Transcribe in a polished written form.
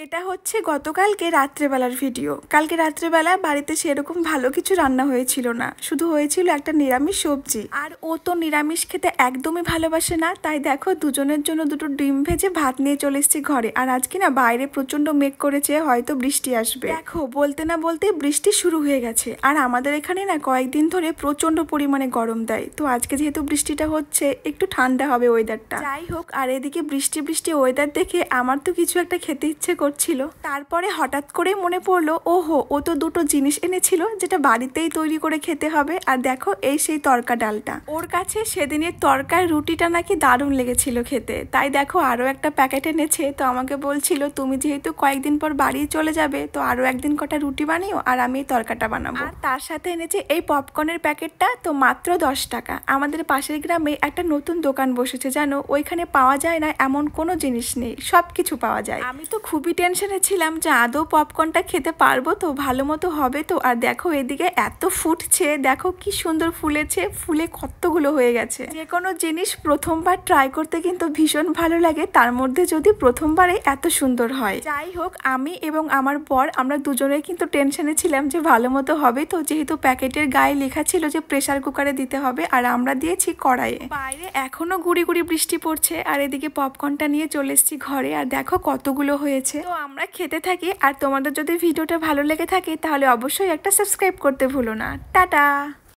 এটা হচ্ছে গতকালকে রাত্রেবেলার ভিডিও। কালকে রাত্রেবেলা বাড়িতে সেরকম ভালো কিছু রান্না হয়েছিল না, শুধু হয়েছিল একটা নিরামিষ সবজি। আর ও তো নিরামিষ খেতে একদমই ভালোবাসে না, তাই দেখো দুজনের জন্য দুটো ডিম ভেজে ভাত নিয়ে চলে এসেছি ঘরে। আর আজকে না বাইরে প্রচন্ড মেঘ করেছে, হয়তো বৃষ্টি আসবে। দেখো বলতে না বলতে বৃষ্টি শুরু হয়ে গেছে। আর আমাদের এখানে না কয়েকদিন ধরে প্রচন্ড পরিমাণে গরম দেয়, তো আজকে যেহেতু বৃষ্টিটা হচ্ছে একটু ঠান্ডা হবে ওয়েদারটা। যাই হোক, আর এদিকে বৃষ্টি বৃষ্টি ওয়েদার দেখে আমার তো কিছু একটা খেতে ইচ্ছে করছিল। তারপরে হঠাৎ করে মনে পড়লো, ওহো ও তো দুটো জিনিস এনেছিল যেটা বাড়িতেই তৈরি করে খেতে হবে। আর দেখো এই সেই তরকা ডালটা, ওর কাছে সেদিনের তরকার রুটিটা নাকি দারুণ লেগেছিল খেতে, তাই দেখো আরো একটা প্যাকেট এনেছে। তো আমাকে বলছিল তুমি যেহেতু কয়েকদিন পর বাড়ি চলে যাবে, তো আরো একদিন কটা রুটি বানিও আর আমি এই তরকাটা বানাবো। আর তার সাথে এনেছে এই পপকর্নের প্যাকেটটা, তো মাত্র 10 টাকা। আমাদের পাশের গ্রামে একটা নতুন দোকান বসেছে জানো, ওইখানে পাওয়া যায় না এমন কোনো জিনিস নেই, সবকিছু পাওয়া যায়। আমি তো খুবই টেনশনে ছিলাম যে আদৌ পপকর্নটা খেতে পারবো তো, ভালো মতো হবে তো। আর দেখো এদিকে এত ফুটছে, দেখো কি সুন্দর ফুলেছে, ফুলে কতগুলো হয়ে গেছে। যে কোনো জিনিস প্রথমবার ট্রাই করতে কিন্তু ভীষণ ভালো লাগে, তার মধ্যে যদি প্রথমবারে এত সুন্দর হয়। যাই হোক, আমি এবং আমার বর আমরা দুজনেই কিন্তু টেনশনে ছিলাম যে ভালো মতো হবে তো, যেহেতু প্যাকেটের গায়ে লেখা ছিল যে প্রেসার কুকারে দিতে হবে, আর আমরা দিয়েছি কড়াইয়ে। বাইরে এখনো গুড়ি গুড়ি বৃষ্টি পড়ছে, আর এদিকে পপকর্নটা নিয়ে চলে এসেছি ঘরে। আর দেখো কতগুলো হয়েছে, তো আমরা খেতে থাকি। আর তোমাদের যদি ভিডিওটা ভালো লেগে থাকে তাহলে অবশ্যই একটা সাবস্ক্রাইব করতে ভুলো না। টাটা।